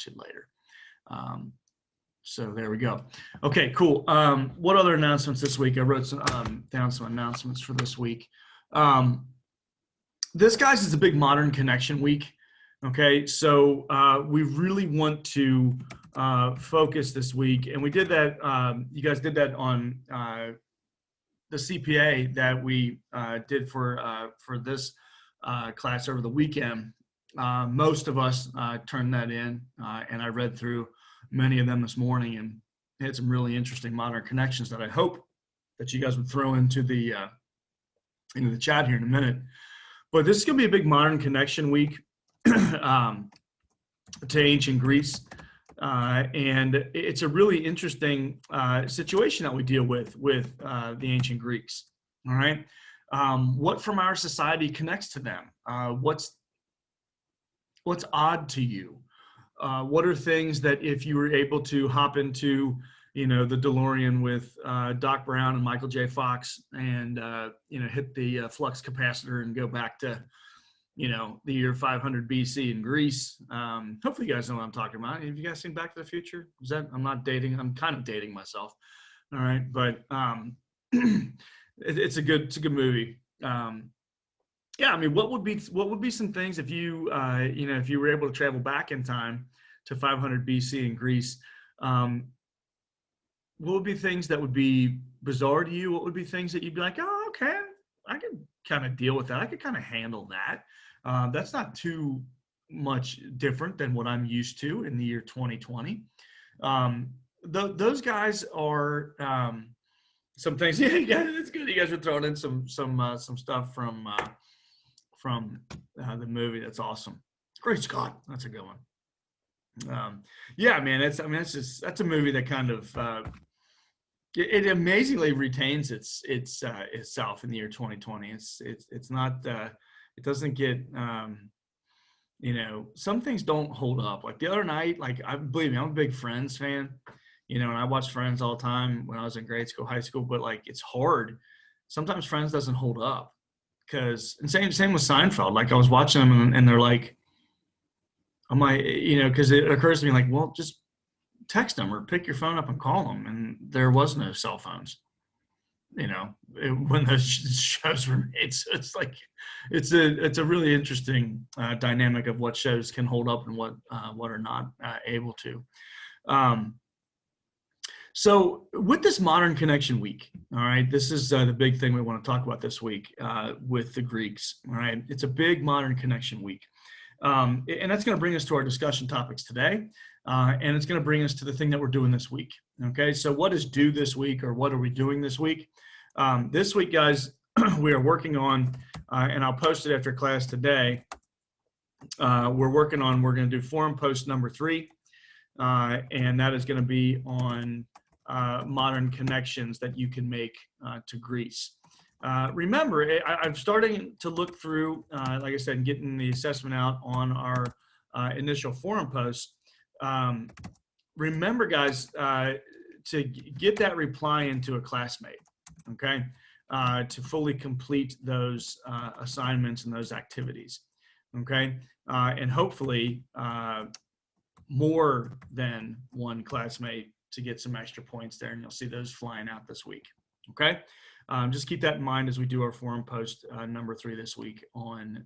watch it later. So there we go. Okay, cool. What other announcements this week? I wrote down some announcements for this week. This, guys, is a big Modern Connection week. Okay, so we really want to focus this week, and we did that. You guys did that on the CPA that we did for this class over the weekend. Most of us turned that in, and I read through many of them this morning, and had some really interesting modern connections that I hope that you guys would throw into the chat here in a minute. But this is going to be a big Modern Connection week to ancient Greece. And it's a really interesting situation that we deal with the ancient Greeks. All right. What from our society connects to them? What's odd to you? What are things that if you were able to hop into, the DeLorean with Doc Brown and Michael J. Fox and, hit the flux capacitor and go back to, the year 500 BC in Greece. Hopefully you guys know what I'm talking about. Have you guys seen Back to the Future? I'm kind of dating myself. All right. But it's a good movie. Yeah. I mean, what would be some things if you, if you were able to travel back in time to 500 BC in Greece, what would be things that would be bizarre to you? What would be things that you'd be like, oh, okay, I could kind of deal with that. I could kind of handle that. That's not too much different than what I'm used to in the year 2020. Those guys are some things. Yeah, it's good. You guys are throwing in some stuff from the movie. That's awesome. Great Scott. That's a good one. Yeah, man. That's a movie that kind of it amazingly retains itself in the year 2020. It's not. It doesn't get, some things don't hold up. Like the other night, believe me, I'm a big Friends fan, and I watched Friends all the time when I was in grade school, high school, but it's hard. Sometimes Friends doesn't hold up and same with Seinfeld. Like I was watching them and they're like, because it occurs to me well, just text them or pick your phone up and call them. And there was no cell phones. When those shows were made. So it's a really interesting dynamic of what shows can hold up and what are not able to. So with this Modern Connection week, all right, this is the big thing we want to talk about this week with the Greeks. All right, it's a big Modern Connection week. And that's going to bring us to our discussion topics today. And it's going to bring us to the thing that we're doing this week. Okay, so what is due this week, or what are we doing this week? This week, guys, we are working on, and I'll post it after class today. We're going to do forum post number 3, and that is going to be on modern connections that you can make to Greece. Remember, I'm starting to look through, like I said, getting the assessment out on our initial forum post. Remember, guys, to get that reply into a classmate, okay, to fully complete those assignments and those activities, okay, and hopefully more than one classmate to get some extra points there, and you'll see those flying out this week, okay? Just keep that in mind as we do our forum post number 3 this week on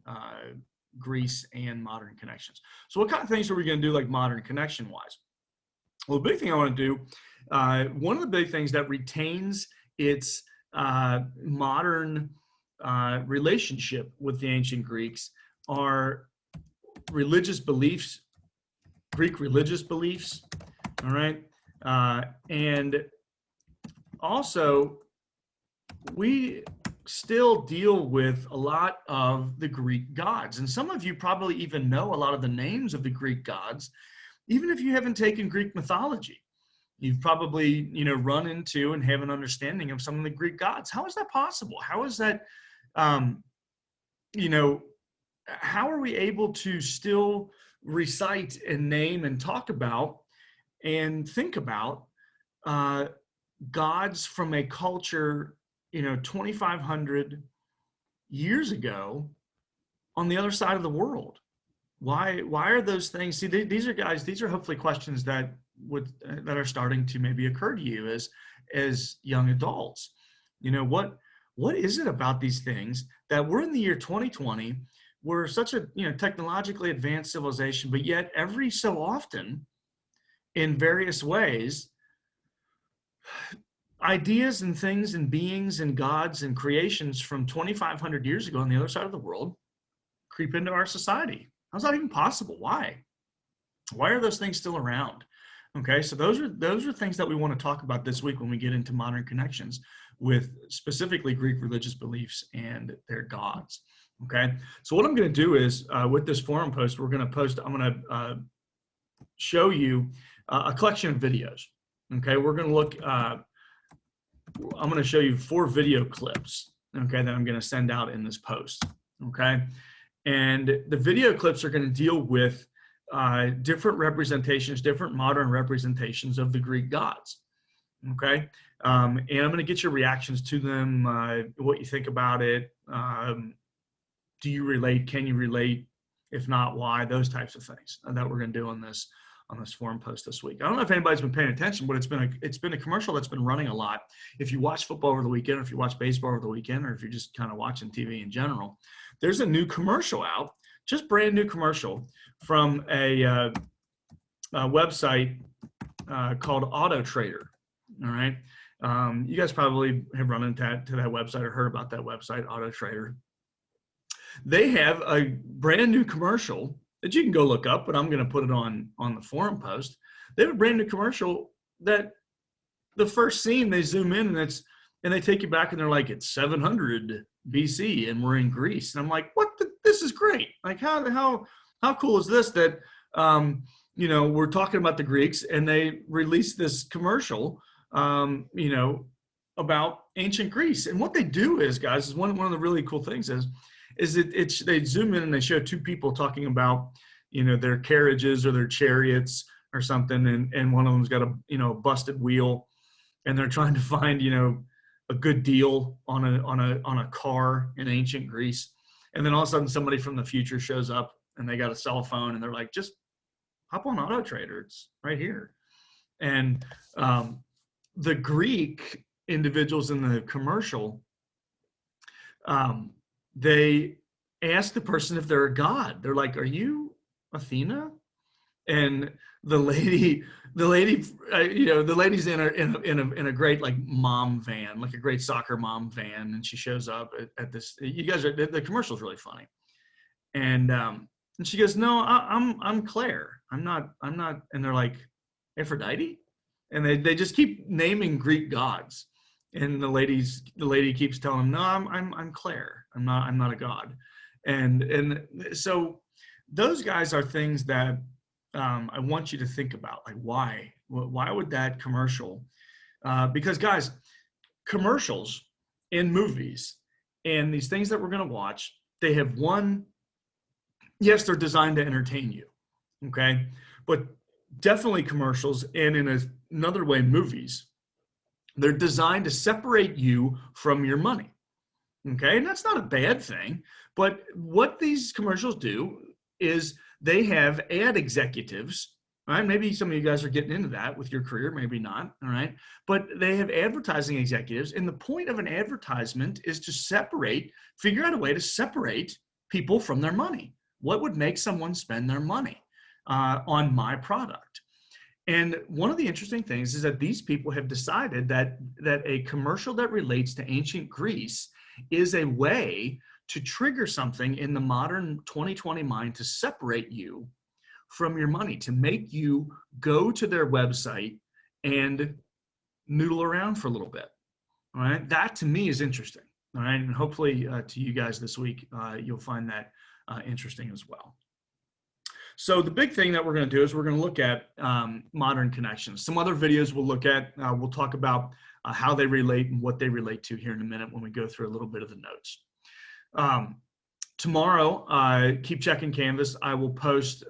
Greece and modern connections. So what kind of things are we going to do like modern connection wise? Well, the big thing I want to do, one of the big things that retains its modern relationship with the ancient Greeks are religious beliefs, Greek religious beliefs, all right? And also, we still deal with a lot of the Greek gods. And some of you probably even know a lot of the names of the Greek gods, even if you haven't taken Greek mythology. You've probably, run into and have an understanding of some of the Greek gods. How is that possible? How is that, how are we able to still recite and name and talk about and think about gods from a culture 2,500 years ago on the other side of the world? Why are those things? See, these are guys, these are hopefully questions that are starting to maybe occur to you as young adults. You know, what is it about these things that we're in the year 2020? We're such a, you know, technologically advanced civilization, but yet every so often, in various ways, ideas and things and beings and gods and creations from 2,500 years ago on the other side of the world creep into our society. How's that even possible? Why? Why are those things still around? Okay, so those are things that we want to talk about this week when we get into modern connections with specifically Greek religious beliefs and their gods. Okay, so what I'm going to do is with this forum post, I'm going to show you a collection of videos. Okay, we're going to look. I'm going to show you 4 video clips. Okay, that I'm going to send out in this post. Okay, and the video clips are going to deal with different representations, different modern representations of the Greek gods. Okay, and I'm going to get your reactions to them, what you think about it. Do you relate? Can you relate? If not, why? Those types of things that we're going to do on this forum post this week. I don't know if anybody's been paying attention, but it's been a commercial that's been running a lot. If you watch football over the weekend, or if you watch baseball over the weekend, or if you're just kind of watching TV in general, there's a new commercial out, just brand new commercial from a website called Auto Trader. All right. You guys probably have run into that website or heard about that website, Auto Trader. They have a brand new commercial that you can go look up, but I'm going to put it on the forum post. They have a brand new commercial that the first scene, they zoom in and they take you back and they're like, it's 700 BC and we're in Greece. And I'm like, this is great. Like how cool is this that, you know, we're talking about the Greeks and they released this commercial, you know, about ancient Greece. And what they do is, guys, is one of the really cool things is they zoom in and they show 2 people talking about, you know, their carriages or their chariots or something, and one of them's got a, you know, busted wheel, and they're trying to find, you know, a good deal on a car in ancient Greece, and then all of a sudden somebody from the future shows up and they got a cell phone and they're like, just hop on Auto Trader, it's right here. And the Greek individuals in the commercial, they ask the person if they're a god. They're like, "Are you Athena?" And the lady, you know, the lady's in a great like mom van, like a great soccer mom van, and she shows up at this. You guys the commercial's really funny, and she goes, "No, I'm Claire. I'm not." And they're like, "Aphrodite," and they just keep naming Greek gods. And the lady keeps telling him, "No, I'm Claire. I'm not a god." And so those guys are things that I want you to think about. Like, why would that commercial? Because guys, commercials in movies and these things that we're going to watch, they have one. Yes, they're designed to entertain you, okay, but definitely commercials, and in another way, movies. They're designed to separate you from your money, okay? And that's not a bad thing, but what these commercials do is they have ad executives, right? Maybe some of you guys are getting into that with your career, maybe not, all right? But they have advertising executives, and the point of an advertisement is to figure out a way to separate people from their money. What would make someone spend their money on my product? And one of the interesting things is that these people have decided that a commercial that relates to ancient Greece is a way to trigger something in the modern 2020 mind to separate you from your money, to make you go to their website and noodle around for a little bit. All right, that to me is interesting. All right, and hopefully to you guys this week, you'll find that interesting as well. So the big thing that we're going to do is we're going to look at modern connections. Some other videos we'll look at, we'll talk about how they relate and what they relate to here in a minute when we go through a little bit of the notes. Tomorrow, keep checking Canvas. I will post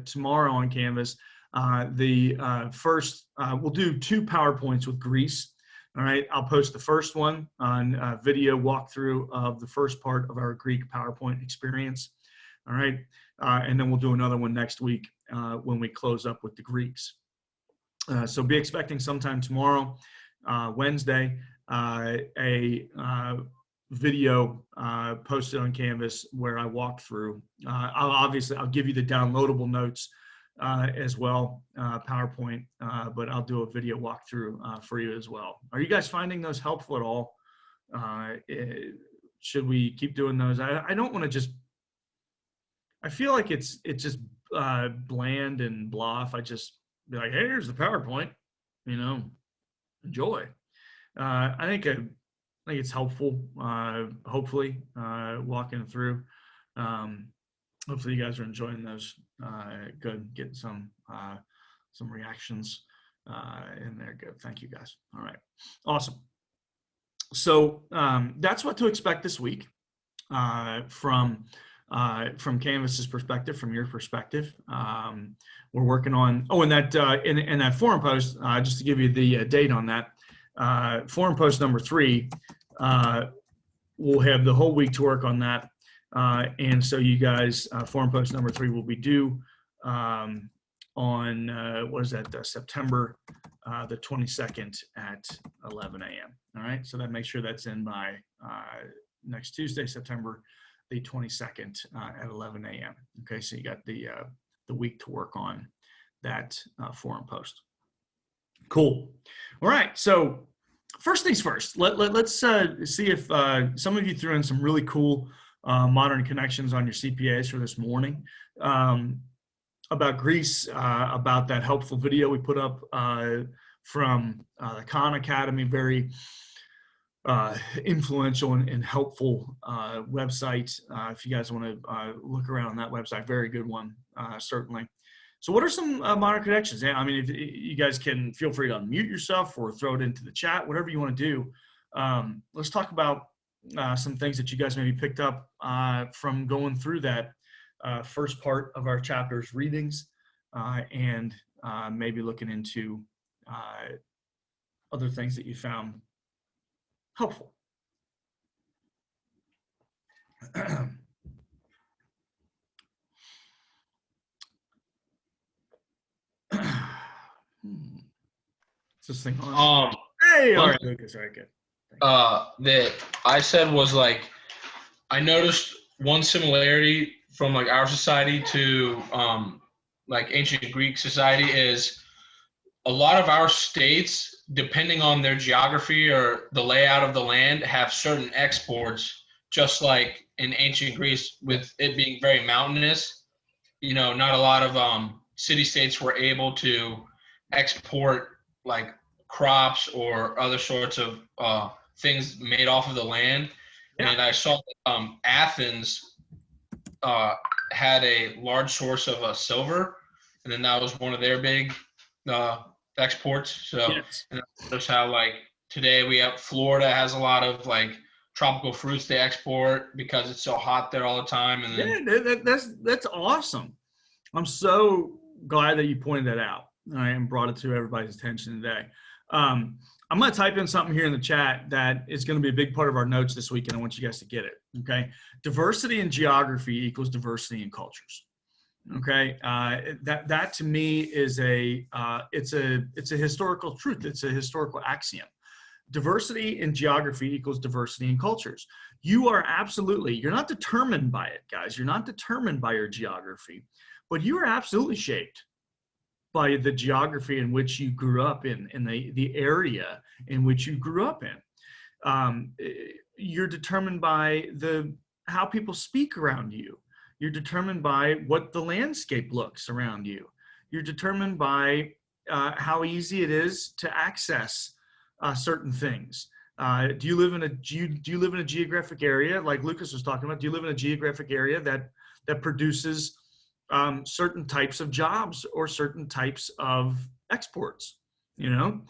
tomorrow on Canvas we'll do 2 PowerPoints with Greece. All right, I'll post the first one on video walkthrough of the first part of our Greek PowerPoint experience. All right. and then we'll do another one next week when we close up with the Greeks. So be expecting sometime tomorrow, Wednesday, a video posted on Canvas where I walk through. I'll give you the downloadable notes as well, PowerPoint, but I'll do a video walkthrough for you as well. Are you guys finding those helpful at all? Should we keep doing those? I don't want to just, I feel like it's just bland and blah if I just be like, hey, here's the PowerPoint, enjoy. I think it's helpful, hopefully, walking through. Hopefully you guys are enjoying those. Good, getting some reactions in there. Good, thank you guys. All right, awesome. So that's what to expect this week from Canvas's perspective, from your perspective. We're working on, in that forum post, just to give you the date on that, forum post number 3, we'll have the whole week to work on that. And so you guys, forum post number 3 will be due on, September the 22nd at 11 a.m. All right, so that make sure that's in by next Tuesday, September the 22nd at 11 a.m. Okay, so you got the week to work on that forum post. Cool. All right, so first things first, let's see if some of you threw in some really cool modern connections on your CPAs for this morning about Greece, about that helpful video we put up from the Khan Academy, very influential and helpful website. If you guys want to look around on that website, very good one, certainly. So what are some modern connections? I mean, if you guys can feel free to unmute yourself or throw it into the chat, whatever you want to do. Let's talk about some things that you guys maybe picked up from going through that first part of our chapter's readings and maybe looking into other things that you found helpful. Is this thing on? Hey, all right, Lucas, all right, good. That I said was like, I noticed one similarity from like our society to like ancient Greek society is a lot of our states, depending on their geography or the layout of the land, have certain exports, just like in ancient Greece, with it being very mountainous. Not a lot of city-states were able to export like crops or other sorts of things made off of the land. Yeah. And I saw that Athens had a large source of silver, and then that was one of their big exports. So yes. And that's how like today we have Florida has a lot of like tropical fruits they export because it's so hot there all the time. And then, yeah, that's awesome. I'm so glad that you pointed that out, all right, and brought it to everybody's attention today. I'm going to type in something here in the chat that is going to be a big part of our notes this week, and I want you guys to get it. Okay, diversity in geography equals diversity in cultures. Okay, that to me is it's a historical truth. It's a historical axiom. Diversity in geography equals diversity in cultures. You're not determined by it, guys. You're not determined by your geography, but you are absolutely shaped by the geography in which you grew up in the area in which you grew up in. You're determined by how people speak around you. You're determined by what the landscape looks around you. You're determined by how easy it is to access certain things. Do you live in a geographic area like Lucas was talking about? Do you live in a geographic area that produces certain types of jobs or certain types of exports? The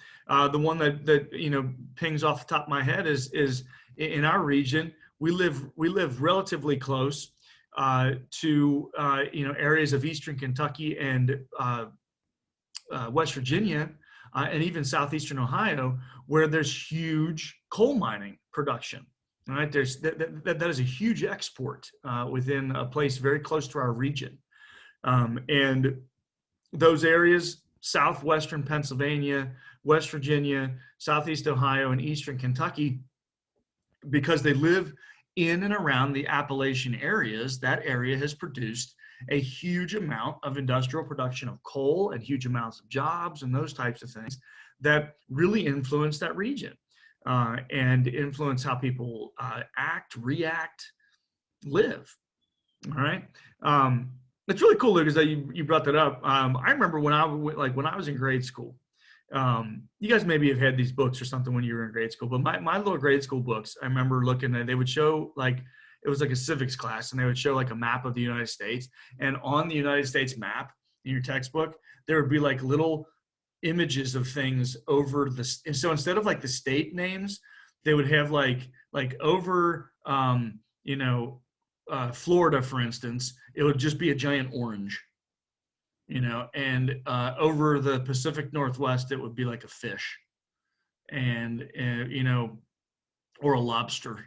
one that pings off the top of my head is in our region. We live relatively close to areas of Eastern Kentucky and West Virginia and even southeastern Ohio, where there's huge coal mining production. All right, that is a huge export within a place very close to our region. And those areas, southwestern Pennsylvania, West Virginia, southeast Ohio, and eastern Kentucky, because they live in and around the Appalachian areas, that area has produced a huge amount of industrial production of coal and huge amounts of jobs and those types of things that really influence that region and influence how people act, react, live. All right. It's really cool, Lucas, that you brought that up. I remember when I was in grade school. You guys maybe have had these books or something when you were in grade school, but my little grade school books, I remember looking at, they would show it was like a civics class, and they would show like a map of the United States. And on the United States map in your textbook, there would be like little images of things over this. And so instead of like the state names, they would have like over, Florida, for instance, it would just be a giant orange, and over the Pacific Northwest, it would be like a fish and or a lobster,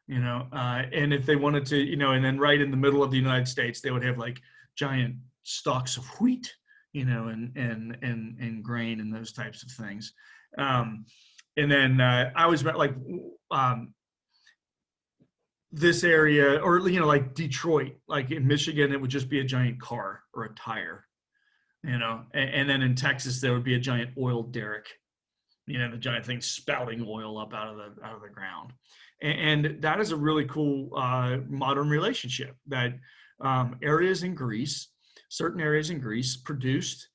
and if they wanted to, and then right in the middle of the United States, they would have like giant stalks of wheat, and grain and those types of things. And then I always met this area, or like Detroit, like in Michigan, it would just be a giant car or a tire, and then in Texas there would be a giant oil derrick, the giant thing spouting oil up out of the ground. And that is a really cool modern relationship that certain areas in Greece produced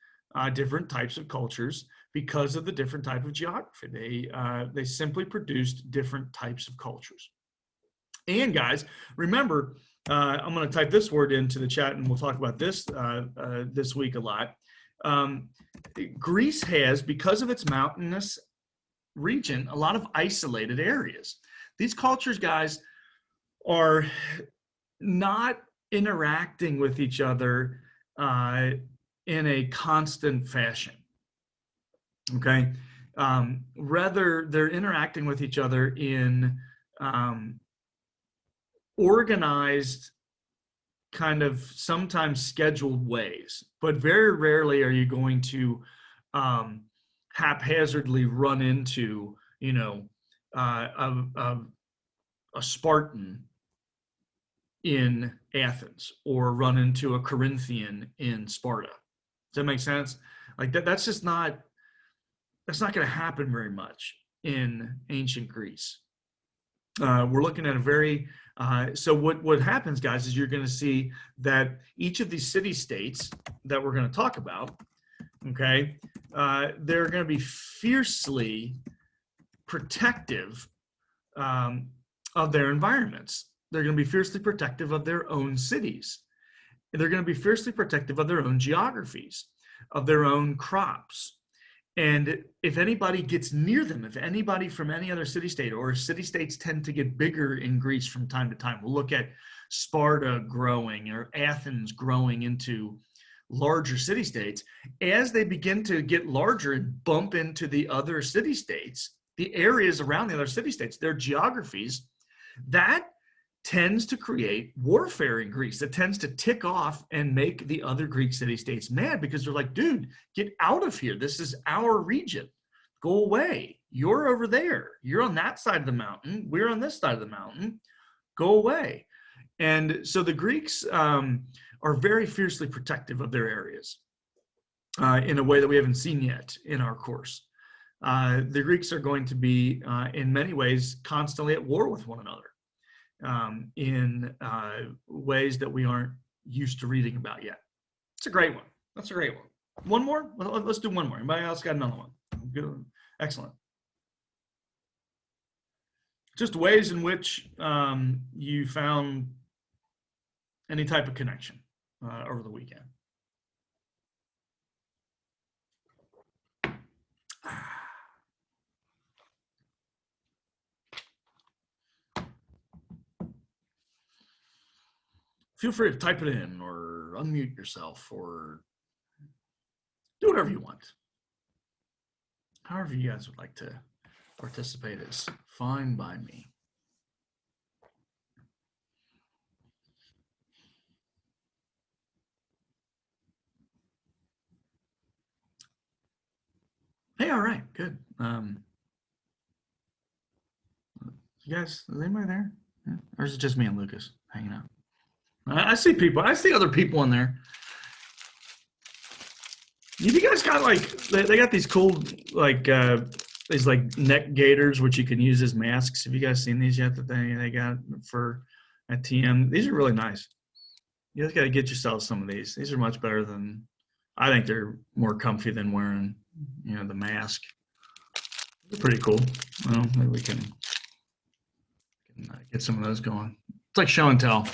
different types of cultures because of the different type of geography. They simply produced different types of cultures. And guys, remember, I'm going to type this word into the chat, and we'll talk about this this week a lot. Greece has, because of its mountainous region, a lot of isolated areas. These cultures, guys, are not interacting with each other in a constant fashion. Okay, rather they're interacting with each other in organized, kind of sometimes scheduled ways, but very rarely are you going to haphazardly run into, a Spartan in Athens or run into a Corinthian in Sparta. Does that make sense? Like that's just not, that's not going to happen very much in ancient Greece. We're looking at a very, so what happens, guys, is you're going to see that each of these city-states that we're going to talk about, okay, they're going to be fiercely protective of their environments. They're going to be fiercely protective of their own cities. They're going to be fiercely protective of their own geographies, of their own crops. And if anybody gets near them, if anybody from any other city-state, or city-states tend to get bigger in Greece from time to time, we'll look at Sparta growing or Athens growing into larger city-states. As they begin to get larger and bump into the other city-states, the areas around the other city-states, their geographies, that tends to create warfare in Greece. That tends to tick off and make the other Greek city-states mad, because they're like, dude, get out of here. This is our region. Go away. You're over there. You're on that side of the mountain. We're on this side of the mountain. Go away. And so the Greeks are very fiercely protective of their areas in a way that we haven't seen yet in our course. The Greeks are going to be, in many ways, constantly at war with one another. In ways that we aren't used to reading about yet. It's a great one. That's a great one. One more? Let's do one more. Anybody else got another one? Good. Excellent. Just ways in which you found any type of connection over the weekend. Feel free to type it in or unmute yourself or do whatever you want. However you guys would like to participate is fine by me. Hey, all right, good. You guys, is anybody there? Yeah. Or is it just me and Lucas hanging out? I see people. I see other people in there. You guys got like they got these cool like these like neck gaiters which you can use as masks. Have you guys seen these yet? That they got for at TM. These are really nice. You guys got to get yourselves some of these. These are much better than. I think they're more comfy than wearing, the mask. They're pretty cool. Well, maybe we can get some of those going. It's like show and tell.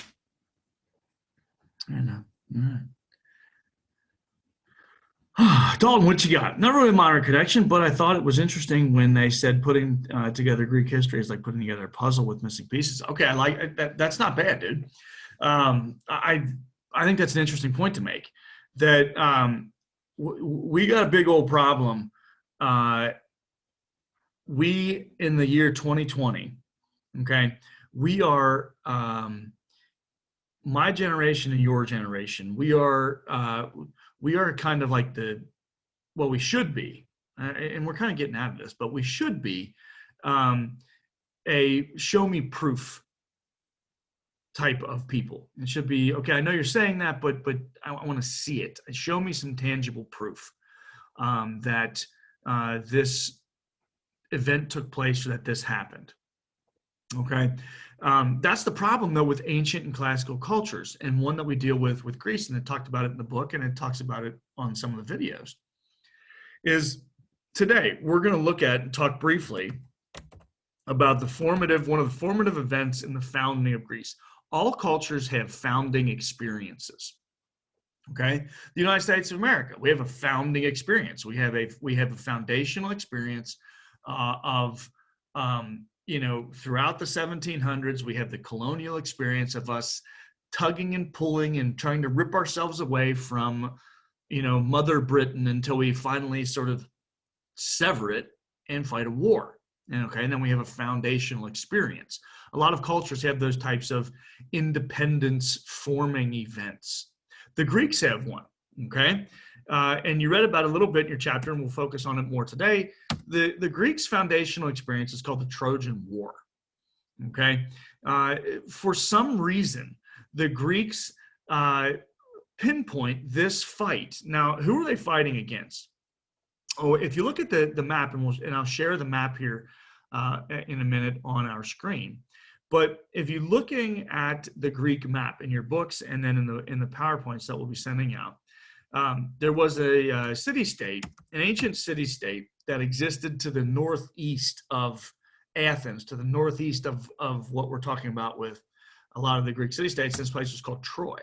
I know. All right. Dalton, what you got? Not really a modern connection, but I thought it was interesting when they said putting together Greek history is like putting together a puzzle with missing pieces. Okay, I like that. That's not bad, dude. I think that's an interesting point to make. That we got a big old problem. We in the year 2020, okay, we are my generation and your generation. We are kind of like we should be, and we're kind of getting out of this, but we should be a show me proof type of people. It should be, okay, I know you're saying that, but I want to see it. Show me some tangible proof that this event took place or that this happened. Okay. That's the problem though with ancient and classical cultures, and one that we deal with Greece, and it talked about it in the book and it talks about it on some of the videos, is today we're going to look at and talk briefly about one of the formative events in the founding of Greece. All cultures have founding experiences. Okay, the United States of America, we have a founding experience. We have a foundational experience of throughout the 1700s. We have the colonial experience of us tugging and pulling and trying to rip ourselves away from Mother Britain until we finally sort of sever it and fight a war. And then we have a foundational experience. A lot of cultures have those types of independence forming events. The Greeks have one, okay? And you read about it a little bit in your chapter, and we'll focus on it more today. The Greeks' foundational experience is called the Trojan War, okay? For some reason, the Greeks pinpoint this fight. Now, who are they fighting against? Oh, if you look at the map, and I'll share the map here in a minute on our screen. But if you're looking at the Greek map in your books and then in the PowerPoints that we'll be sending out, there was a city-state, an ancient city-state that existed to the northeast of Athens, to the northeast of what we're talking about with a lot of the Greek city-states. This place was called Troy.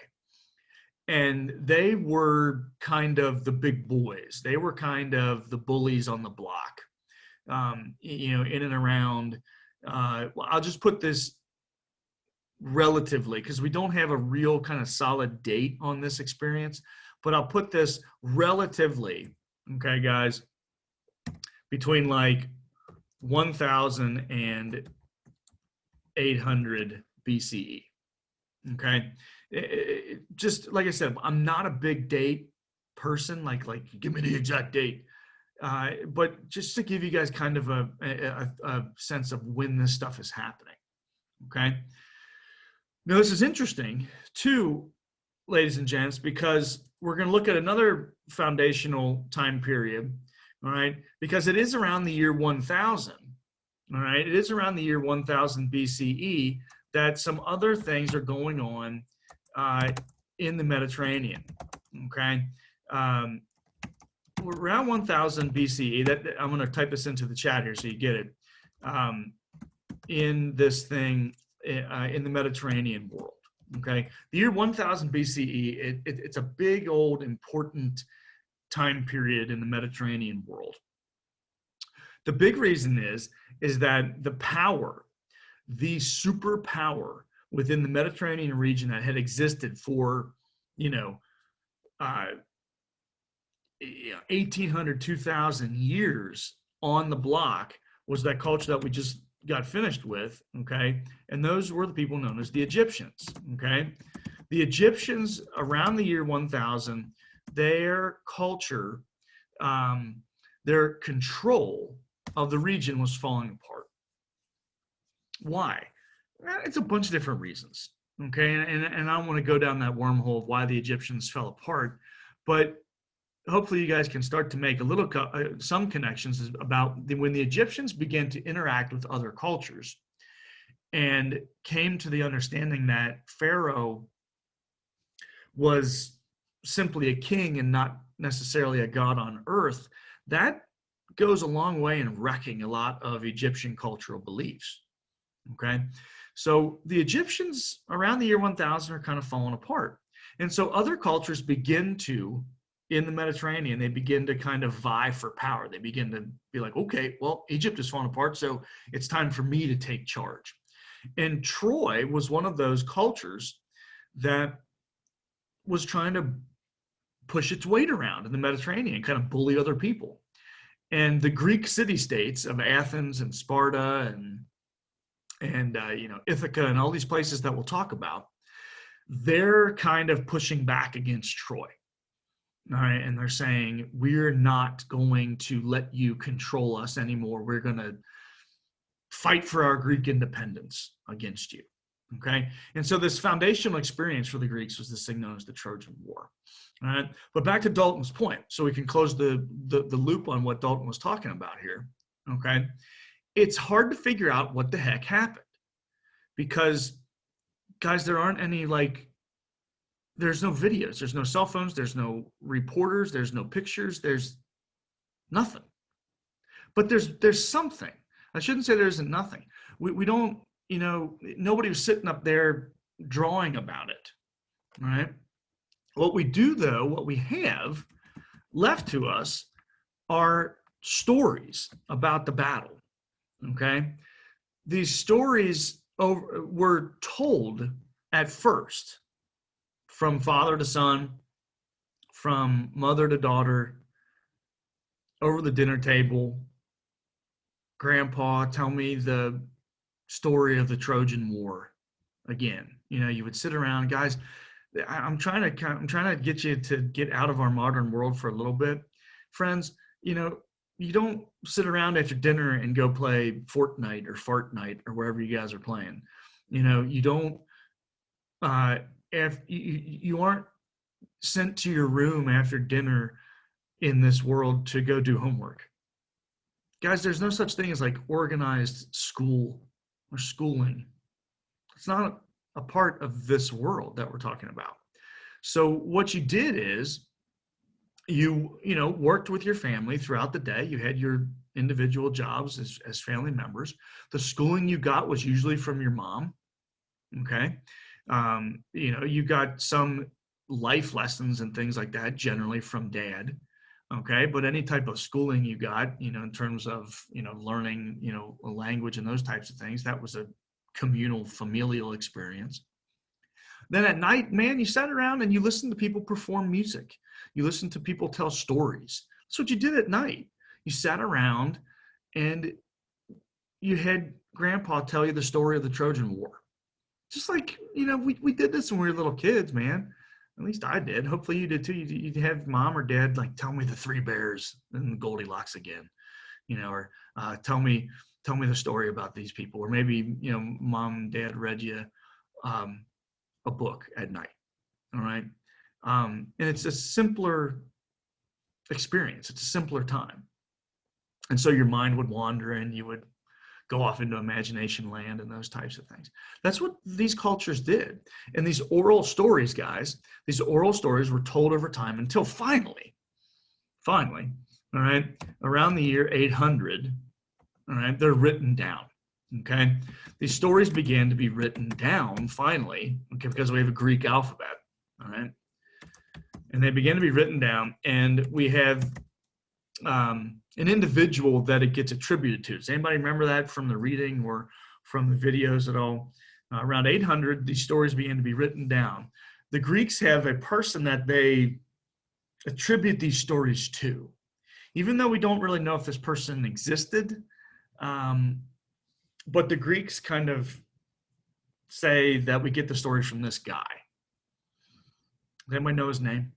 And they were kind of the big boys. They were kind of the bullies on the block, in and around. I'll just put this relatively, because we don't have a real kind of solid date on this experience, but I'll put this relatively, okay, guys, between like 1000 and 800 BCE, okay? Just like I said, I'm not a big date person, like give me the exact date, but just to give you guys kind of a sense of when this stuff is happening, okay? Now, this is interesting too, ladies and gents, because we're going to look at another foundational time period, all right? Because it is around the year 1000, all right? It is around the year 1000 BCE that some other things are going on in the Mediterranean, okay? Around 1000 BCE, that I'm going to type this into the chat here so you get it, in this thing in the Mediterranean world, okay? The year 1000 BCE, it's a big old important time period in the Mediterranean world. The big reason is that the superpower within the Mediterranean region that had existed for, 1800, 2000 years on the block was that culture that we just got finished with, okay? And those were the people known as the Egyptians, okay? The Egyptians around the year 1000, their culture their control of the region was falling apart. Why? It's a bunch of different reasons. Okay, and I don't want to go down that wormhole of why the Egyptians fell apart, but hopefully you guys can start to make a little some connections about when the Egyptians began to interact with other cultures and came to the understanding that Pharaoh was simply a king and not necessarily a god on earth. That goes a long way in wrecking a lot of Egyptian cultural beliefs. Okay, so the Egyptians around the year 1000 are kind of falling apart, and so other cultures begin to, in the Mediterranean, they begin to kind of vie for power. They begin to be like, okay, well, Egypt is falling apart, so it's time for me to take charge. And Troy was one of those cultures that was trying to push its weight around in the Mediterranean, kind of bully other people. And the Greek city-states of Athens and Sparta and Ithaca and all these places that we'll talk about, they're kind of pushing back against Troy. All right, and they're saying, we're not going to let you control us anymore. We're going to fight for our Greek independence against you. Okay, and so this foundational experience for the Greeks was this thing known as the Trojan War. All right, but back to Dalton's point, so we can close the loop on what Dalton was talking about here. Okay, it's hard to figure out what the heck happened because, guys, there aren't any there's no videos, there's no cell phones, there's no reporters, there's no pictures, there's nothing. But there's something. I shouldn't say there isn't nothing. We don't, nobody was sitting up there drawing about it, all right? What we do, though, what we have left to us are stories about the battle, okay? These stories were told at first from father to son, from mother to daughter, over the dinner table. Grandpa, tell me the story of the Trojan War again. You would sit around, guys. I'm trying to get you to get out of our modern world for a little bit, friends. You don't sit around after dinner and go play Fortnite or Fart Night or wherever you guys are playing. You don't. If you aren't sent to your room after dinner in this world to go do homework. Guys, there's no such thing as organized school or schooling. It's not a part of this world that we're talking about. So what you did is you worked with your family throughout the day. You had your individual jobs as family members. The schooling you got was usually from your mom. Okay. You got some life lessons and things like that generally from dad. Okay, but any type of schooling you got, in terms of, learning, a language and those types of things, that was a communal, familial experience. Then at night, man, you sat around and you listened to people perform music. You listened to people tell stories. That's what you did at night. You sat around and you had Grandpa tell you the story of the Trojan War. Just like, we did this when we were little kids, man. At least I did. Hopefully you did too. You'd have mom or dad tell me the three bears and Goldilocks again, or tell me the story about these people, or maybe mom and dad read you a book at night. All right, and it's a simpler experience. It's a simpler time, and so your mind would wander and you would go off into imagination land and those types of things. That's what these cultures did. And these oral stories, guys, these oral stories were told over time until finally, all right, around the year 800, all right, they're written down, okay? These stories began to be written down finally, okay, because we have a Greek alphabet, all right? And they began to be written down, and we have an individual that it gets attributed to. Does anybody remember that from the reading or from the videos at all? Around 800, these stories began to be written down. The Greeks have a person that they attribute these stories to, even though we don't really know if this person existed. But the Greeks kind of say that we get the stories from this guy. Does anybody know his name?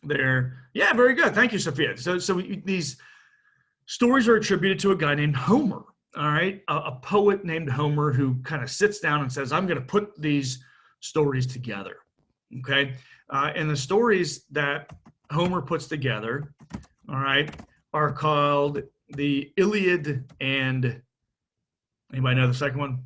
Yeah, very good. Thank you, Sophia. So these stories are attributed to a guy named Homer. All right, a poet named Homer who kind of sits down and says, "I'm going to put these stories together." Okay, and the stories that Homer puts together, all right, are called the Iliad and anybody know the second one?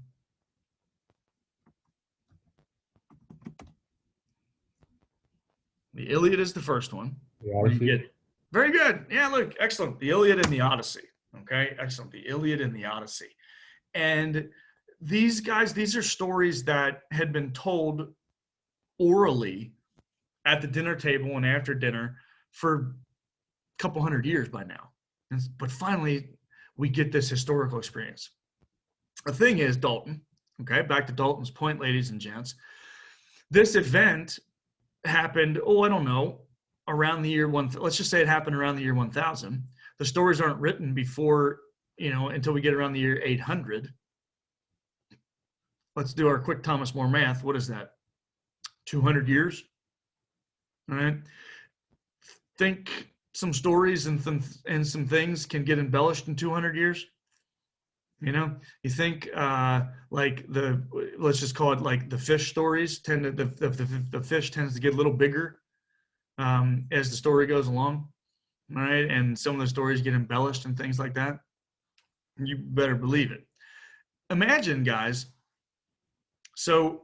The Iliad is the first one. The Where you Odyssey. get very good. Yeah, look, excellent. The Iliad and the Odyssey. Okay, excellent. The Iliad and the Odyssey. And these guys, these are stories that had been told orally at the dinner table and after dinner for a couple hundred years by now. But finally, we get this historical experience. The thing is, Dalton, okay, back to Dalton's point, ladies and gents, this event happened, I don't know, around the year one. Let's just say it happened around the year 1000. The stories aren't written before, until we get around the year 800. Let's do our quick Thomas More math. What is that? 200 years? All right. Think some stories and some things can get embellished in 200 years? You think let's just call it like the fish stories the fish tends to get a little bigger as the story goes along, right? And some of the stories get embellished and things like that. You better believe it. Imagine, guys, so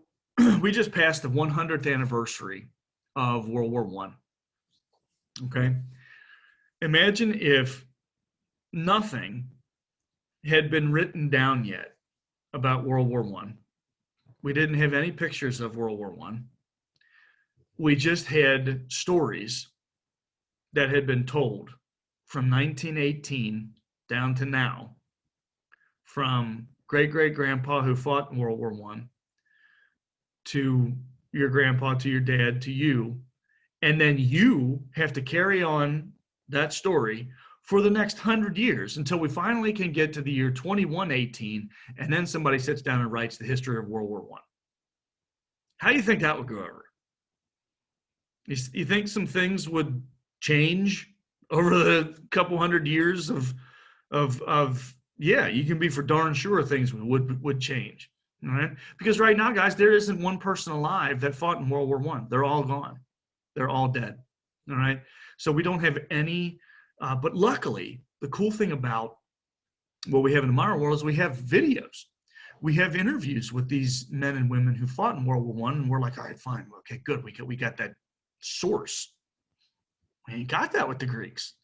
we just passed the 100th anniversary of World War I. Okay? Imagine if nothing had been written down yet about World War I. We didn't have any pictures of World War I. We just had stories that had been told from 1918 down to now, from great-great-grandpa who fought in World War I, to your grandpa, to your dad, to you, and then you have to carry on that story for the next 100 years until we finally can get to the year 2118, and then somebody sits down and writes the history of World War I. How do you think that would go over? You think some things would change over the couple hundred years of yeah, you can be for darn sure things would change. All right? Because right now, guys, there isn't one person alive that fought in World War I. They're all gone. They're all dead. All right? So we don't have any, but luckily, the cool thing about what we have in the modern world is we have videos. We have interviews with these men and women who fought in World War I, and we're like, all right, fine, okay, good. We got that source. We ain't got that with the Greeks.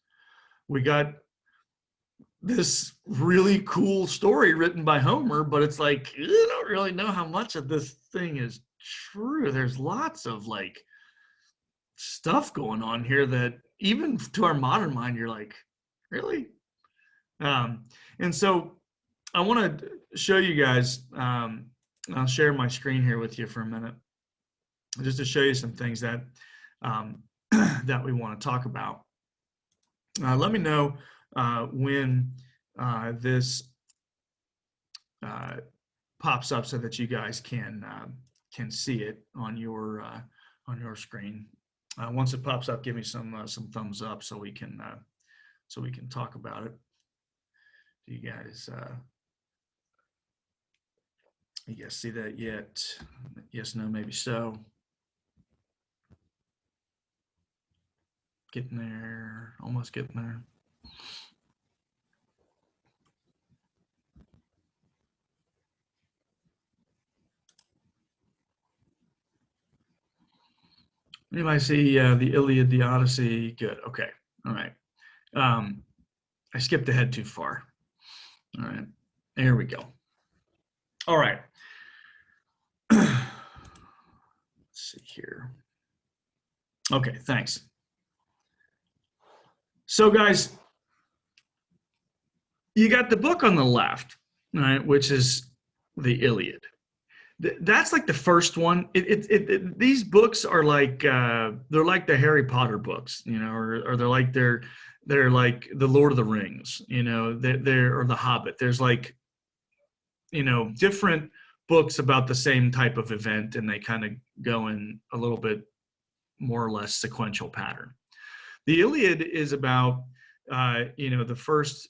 We got this really cool story written by Homer, but it's like, you don't really know how much of this thing is true. There's lots of like stuff going on here that even to our modern mind, you're like, really? And so I want to show you guys, I'll share my screen here with you for a minute, just to show you some things that that we want to talk about. Let me know when this pops up so that you guys can see it on your screen. Once it pops up, give me some thumbs up so we can talk about it. Do you guys see that yet? Yes, no, maybe so. Getting there, almost getting there. Anybody see the Iliad, the Odyssey? Good. Okay. All right. I skipped ahead too far. All right. There we go. All right. Let's see here. Okay. Thanks. So, guys, you got the book on the left, right, which is the Iliad. That's like the first one. These books are like they're like the Harry Potter books, or they're like the Lord of the Rings, they're or the Hobbit. There's like, different books about the same type of event, and they kind of go in a little bit more or less sequential pattern. The Iliad is about, the first,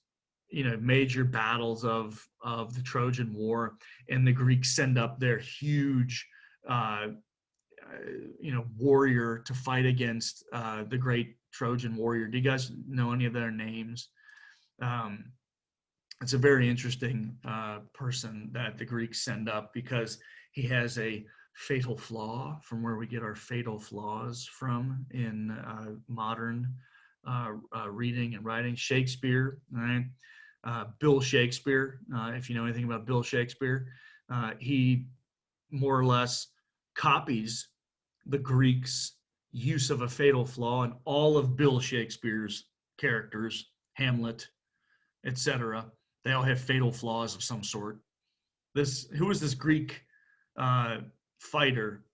major battles of the Trojan War, and the Greeks send up their huge, warrior to fight against the great Trojan warrior. Do you guys know any of their names? It's a very interesting person that the Greeks send up because he has a fatal flaw, from where we get our fatal flaws from in modern reading and writing. Shakespeare, right? Bill Shakespeare, if you know anything about Bill Shakespeare, he more or less copies the Greeks' use of a fatal flaw in all of Bill Shakespeare's characters, Hamlet, etc. They all have fatal flaws of some sort. Who was this Greek fighter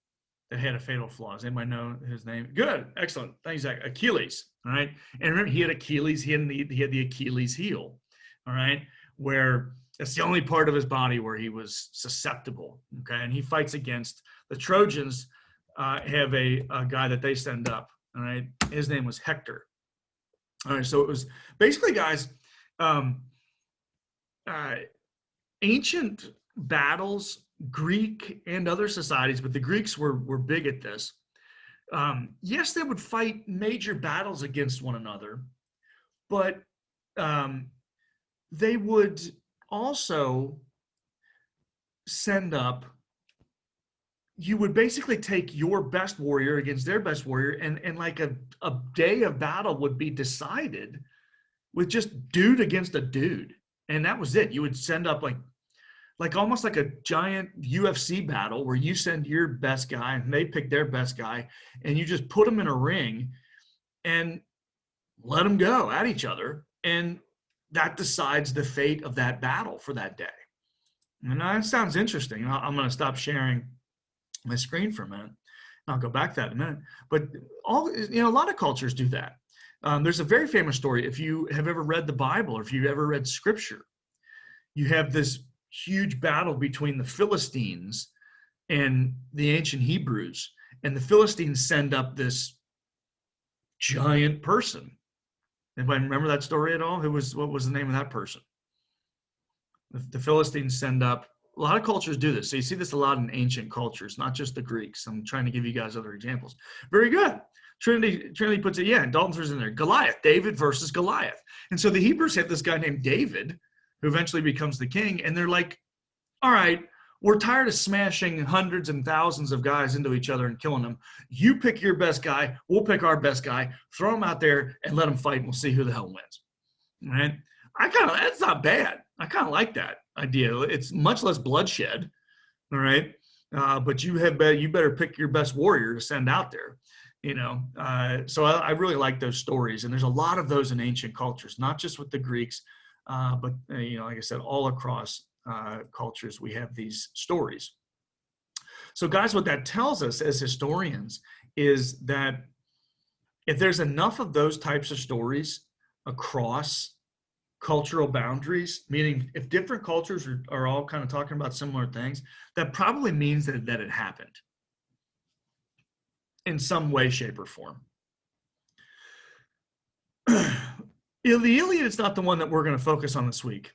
that had a fatal flaw? Does anybody know his name? Good, excellent. Thanks, Zach. Achilles. All right, and remember, he had Achilles. He had the Achilles heel. All right, where that's the only part of his body where he was susceptible. Okay, and he fights against the Trojans. Have a guy that they send up. All right, his name was Hector. All right, so it was basically, guys, ancient battles, Greek and other societies, but the Greeks were big at this. Yes, they would fight major battles against one another, but they would also send up, you would basically take your best warrior against their best warrior, and like a day of battle would be decided with just dude against a dude. And that was it. You would send up like almost like a giant UFC battle where you send your best guy and they pick their best guy, and you just put them in a ring and let them go at each other. And that decides the fate of that battle for that day. And that sounds interesting. I'm going to stop sharing my screen for a minute. I'll go back to that in a minute. But a lot of cultures do that. There's a very famous story. If you have ever read the Bible, or if you've ever read Scripture, you have this huge battle between the Philistines and the ancient Hebrews. And the Philistines send up this giant person. Anybody remember that story at all? What was the name of that person? The Philistines send up. A lot of cultures do this. So you see this a lot in ancient cultures, not just the Greeks. I'm trying to give you guys other examples. Very good. Trinity puts it, yeah, and Dalton throws in there. Goliath, David versus Goliath. And so the Hebrews have this guy named David, who eventually becomes the king. And they're like, all right, we're tired of smashing hundreds and thousands of guys into each other and killing them. You pick your best guy. We'll pick our best guy. Throw him out there and let them fight, and we'll see who the hell wins. All right? That's not bad. I kind of like that idea. It's much less bloodshed, all right? But you better pick your best warrior to send out there, So I really like those stories, and there's a lot of those in ancient cultures, not just with the Greeks, but like I said, all across cultures we have these stories. So, guys, what that tells us as historians is that if there's enough of those types of stories across cultural boundaries, meaning if different cultures are all kind of talking about similar things, that probably means that it happened in some way, shape, or form. The Iliad is not the one that we're going to focus on this week.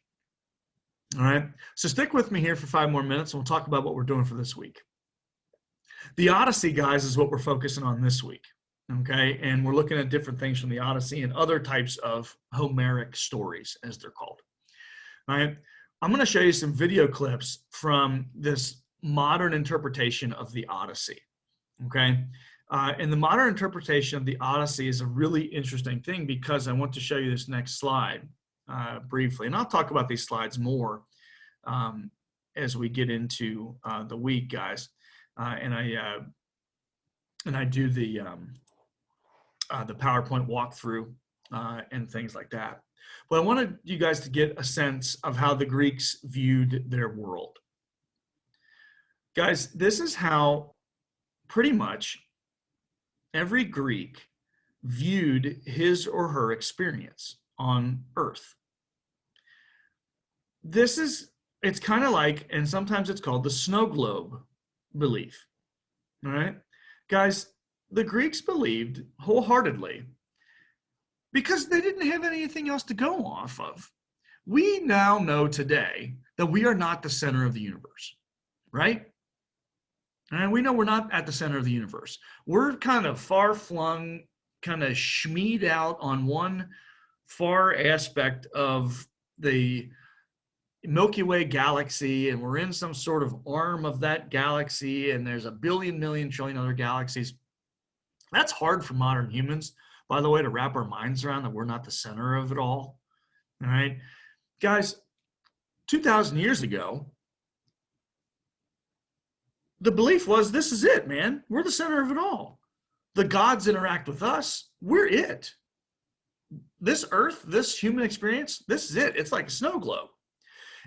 All right, so stick with me here for 5 more minutes, and we'll talk about what we're doing for this week. The Odyssey, guys, is what we're focusing on this week. Okay, and we're looking at different things from the Odyssey and other types of Homeric stories, as they're called. All right, I'm going to show you some video clips from this modern interpretation of the Odyssey. Okay, and the modern interpretation of the Odyssey is a really interesting thing, because I want to show you this next slide briefly, and I'll talk about these slides more as we get into the week, guys. And I do the PowerPoint walkthrough and things like that. But I wanted you guys to get a sense of how the Greeks viewed their world. Guys, this is how pretty much every Greek viewed his or her experience on Earth. It's kind of like, and sometimes it's called the snow globe belief. All right, guys, the Greeks believed wholeheartedly because they didn't have anything else to go off of. We now know today that we are not the center of the universe, right? And we know we're not at the center of the universe. We're kind of far-flung, kind of schmeed out on one far aspect of the Milky Way galaxy, and we're in some sort of arm of that galaxy, and there's a billion, million, trillion other galaxies. That's hard for modern humans, by the way, to wrap our minds around, that we're not the center of it all. All right, guys, 2,000 years ago, the belief was, this is it, man. We're the center of it all. The gods interact with us. We're it. This earth, this human experience, this is it. It's like a snow globe.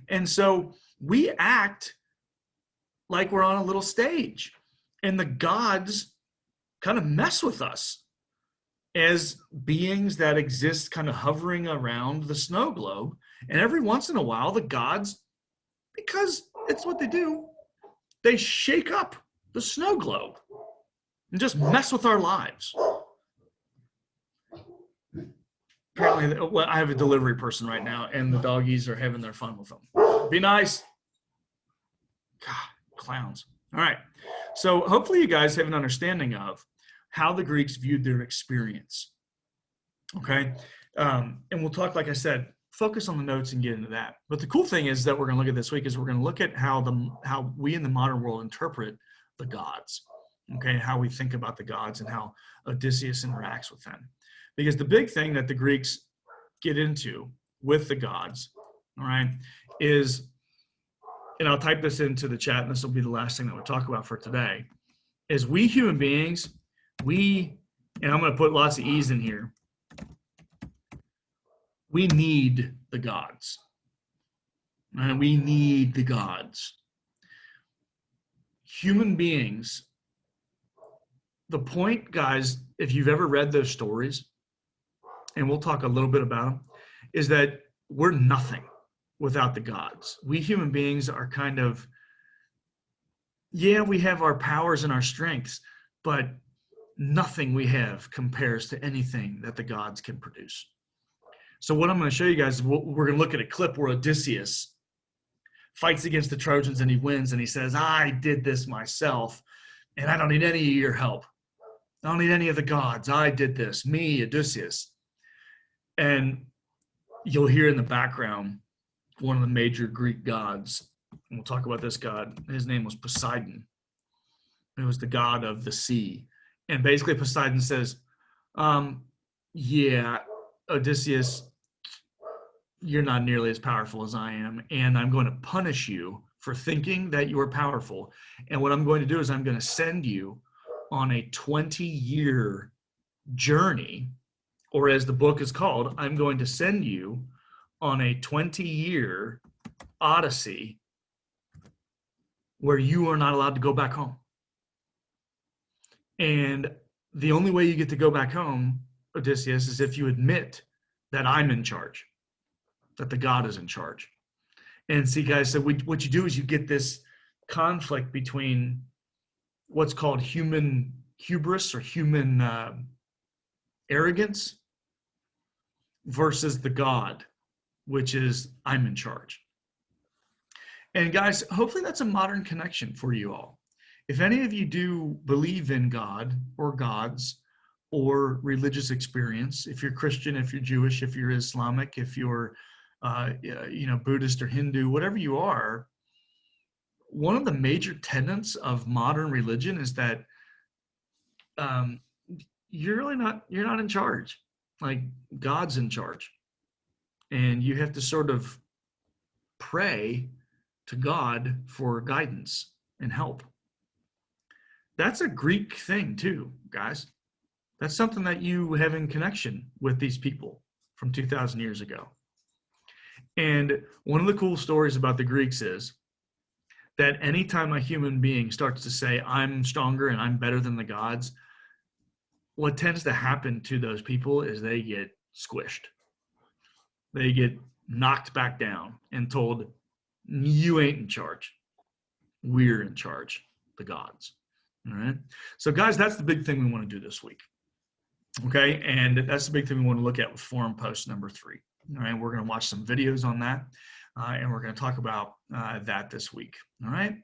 And so we act like we're on a little stage, and the gods kind of mess with us as beings that exist kind of hovering around the snow globe. And every once in a while, the gods, because it's what they do, they shake up the snow globe and just mess with our lives. Apparently, well, I have a delivery person right now, and the doggies are having their fun with them. Be nice. God, clowns. All right. So hopefully you guys have an understanding of how the Greeks viewed their experience. Okay. And we'll talk, like I said, focus on the notes and get into that. But the cool thing is that we're going to look at this week is we're going to look at how we in the modern world interpret the gods. Okay. How we think about the gods and how Odysseus interacts with them. Because the big thing that the Greeks get into with the gods, all right, is, and I'll type this into the chat, and this will be the last thing that we'll talk about for today, is we human beings, and I'm going to put lots of E's in here, we need the gods. And we need the gods. Human beings, the point, guys, if you've ever read those stories, and we'll talk a little bit about them, is that we're nothing without the gods. We human beings are kind of, yeah, we have our powers and our strengths, but nothing we have compares to anything that the gods can produce. So what I'm going to show you guys is we're going to look at a clip where Odysseus fights against the Trojans and he wins, and he says, I did this myself, and I don't need any of your help. I don't need any of the gods. I did this, me, Odysseus. And you'll hear in the background one of the major Greek gods. And we'll talk about this god. His name was Poseidon. It was the god of the sea. And basically Poseidon says, yeah, Odysseus, you're not nearly as powerful as I am, and I'm going to punish you for thinking that you are powerful. And what I'm going to do is I'm going to send you on a 20-year journey, or as the book is called, I'm going to send you on a 20-year odyssey where you are not allowed to go back home. And the only way you get to go back home, Odysseus, is if you admit that I'm in charge, that the god is in charge. And see, guys, so what you do is you get this conflict between what's called human hubris or human arrogance versus the God, which is I'm in charge. And guys, hopefully that's a modern connection for you all. If any of you do believe in God or gods or religious experience, if you're Christian, if you're Jewish, if you're Islamic, if you're Buddhist or Hindu, whatever you are, one of the major tenets of modern religion is that you're not in charge. Like, God's in charge, and you have to sort of pray to God for guidance and help. That's a Greek thing too, guys. That's something that you have in connection with these people from 2,000 years ago. And one of the cool stories about the Greeks is that anytime a human being starts to say, I'm stronger and I'm better than the gods, what tends to happen to those people is they get squished. They get knocked back down and told, you ain't in charge. We're in charge, the gods. All right. So guys, that's the big thing we want to do this week. Okay, and that's the big thing we want to look at with forum post number 3. All right, we're going to watch some videos on that, and we're going to talk about that this week. All right,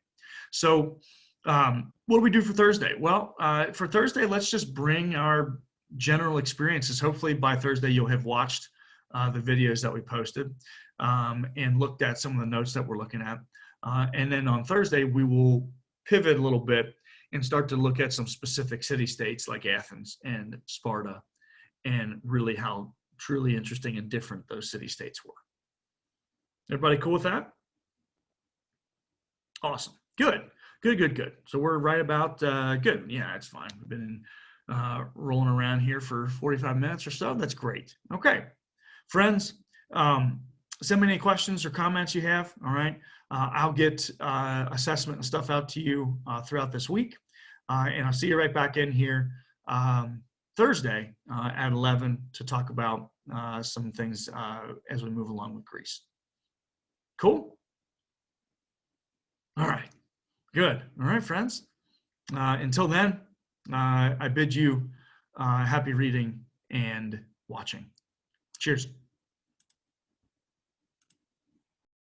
so what do we do for Thursday? Well, for Thursday, let's just bring our general experiences. Hopefully by Thursday, you'll have watched the videos that we posted and looked at some of the notes that we're looking at. And then on Thursday, we will pivot a little bit and start to look at some specific city-states like Athens and Sparta, and really how truly interesting and different those city-states were. Everybody cool with that? Awesome. Good. So we're right about good. Yeah, it's fine. We've been rolling around here for 45 minutes or so. That's great. Okay. Friends, send me any questions or comments you have. All right. I'll get assessment and stuff out to you throughout this week. And I'll see you right back in here Thursday at 11 to talk about some things as we move along with Greece. Cool? All right. Good. All right, friends. Until then, I bid you happy reading and watching. Cheers.